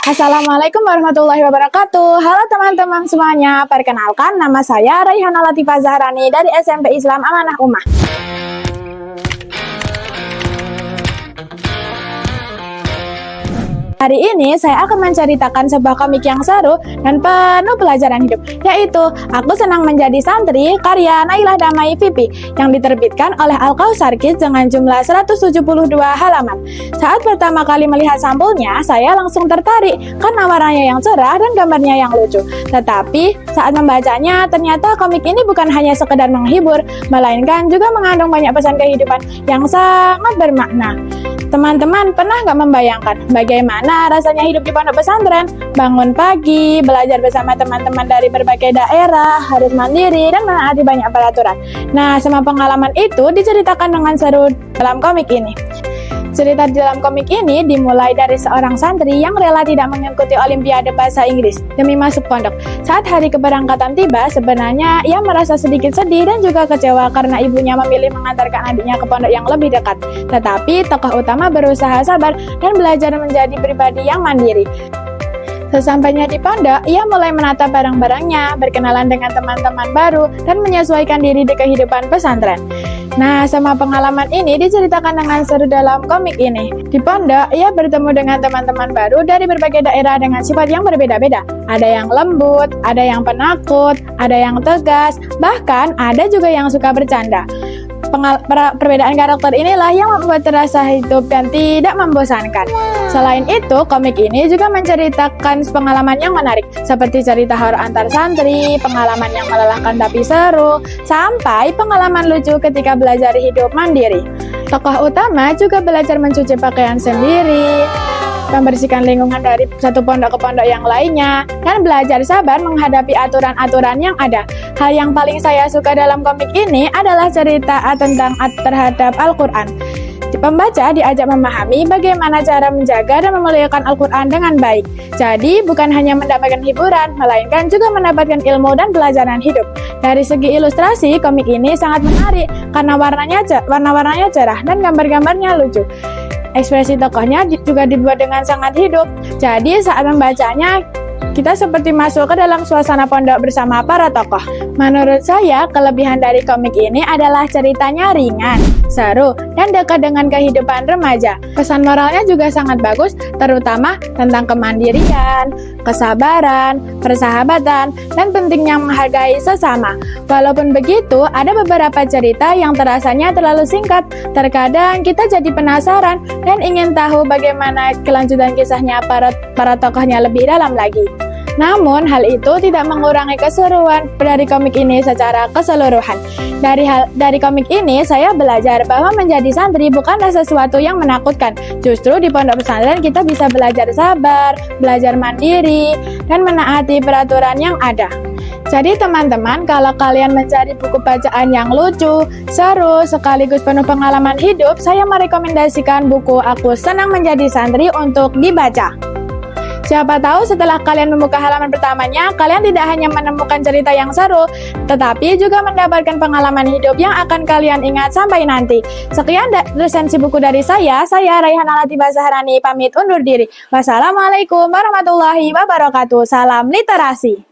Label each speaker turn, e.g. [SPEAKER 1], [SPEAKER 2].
[SPEAKER 1] Assalamualaikum warahmatullahi wabarakatuh. Halo teman-teman semuanya, perkenalkan nama saya Raihana Latifah Zahrani dari SMP Islam Amanah Ummah. Hari ini saya akan menceritakan sebuah komik yang seru dan penuh pelajaran hidup, yaitu Aku Senang Menjadi Santri karya Nailah Damai Vivi yang diterbitkan oleh Al-Kausar Kids dengan jumlah 172 halaman. Saat pertama kali melihat sampulnya, saya langsung tertarik karena warnanya yang cerah dan gambarnya yang lucu. Tetapi saat membacanya, ternyata komik ini bukan hanya sekedar menghibur, melainkan juga mengandung banyak pesan kehidupan yang sangat bermakna. Teman-teman pernah nggak membayangkan bagaimana rasanya hidup di pondok pesantren? Bangun pagi, belajar bersama teman-teman dari berbagai daerah, harus mandiri, dan menaati banyak peraturan. Nah, semua pengalaman itu diceritakan dengan seru dalam komik ini. Cerita di dalam komik ini dimulai dari seorang santri yang rela tidak mengikuti Olimpiade Bahasa Inggris demi masuk pondok. Saat hari keberangkatan tiba, sebenarnya ia merasa sedikit sedih dan juga kecewa karena ibunya memilih mengantarkan adiknya ke pondok yang lebih dekat. Tetapi tokoh utama berusaha sabar dan belajar menjadi pribadi yang mandiri. Sesampainya di pondok, ia mulai menata barang-barangnya, berkenalan dengan teman-teman baru, dan menyesuaikan diri di kehidupan pesantren. Nah, semua pengalaman ini diceritakan dengan seru dalam komik ini. Di pondok, ia bertemu dengan teman-teman baru dari berbagai daerah dengan sifat yang berbeda-beda. Ada yang lembut, ada yang penakut, ada yang tegas, bahkan ada juga yang suka bercanda. Perbedaan karakter inilah yang membuat terasa hidup dan tidak membosankan. Selain itu, komik ini juga menceritakan pengalaman yang menarik, seperti cerita horor antar santri, pengalaman yang melelahkan tapi seru, sampai pengalaman lucu ketika belajar hidup mandiri. Tokoh utama juga belajar mencuci pakaian sendiri, membersihkan lingkungan dari satu pondok ke pondok yang lainnya, dan belajar sabar menghadapi aturan-aturan yang ada. Hal yang paling saya suka dalam komik ini adalah cerita tentang terhadap Al-Quran. Pembaca diajak memahami bagaimana cara menjaga dan memuliakan Al-Quran dengan baik. Jadi, bukan hanya mendapatkan hiburan, melainkan juga mendapatkan ilmu dan pelajaran hidup. Dari segi ilustrasi, komik ini sangat menarik karena warna-warnanya cerah dan gambar-gambarnya lucu. Ekspresi tokohnya juga dibuat dengan sangat hidup. Jadi saat membacanya, kita seperti masuk ke dalam suasana pondok bersama para tokoh. Menurut saya, kelebihan dari komik ini adalah ceritanya ringan, seru, dan dekat dengan kehidupan remaja. Pesan moralnya juga sangat bagus, terutama tentang kemandirian, kesabaran, persahabatan, dan pentingnya menghargai sesama. Walaupun begitu, ada beberapa cerita yang terasanya terlalu singkat. Terkadang kita jadi penasaran dan ingin tahu bagaimana kelanjutan kisahnya para tokohnya lebih dalam lagi. Namun, hal itu tidak mengurangi keseruan dari komik ini secara keseluruhan. Dari komik ini, saya belajar bahwa menjadi santri bukanlah sesuatu yang menakutkan. Justru di pondok pesantren kita bisa belajar sabar, belajar mandiri, dan menaati peraturan yang ada. Jadi teman-teman, kalau kalian mencari buku bacaan yang lucu, seru, sekaligus penuh pengalaman hidup, saya merekomendasikan buku Aku Senang Menjadi Santri untuk dibaca. Siapa tahu setelah kalian membuka halaman pertamanya, kalian tidak hanya menemukan cerita yang seru, tetapi juga mendapatkan pengalaman hidup yang akan kalian ingat sampai nanti. Sekian resensi buku dari saya Raihana Latifah Zahrani, pamit undur diri. Wassalamualaikum warahmatullahi wabarakatuh. Salam literasi.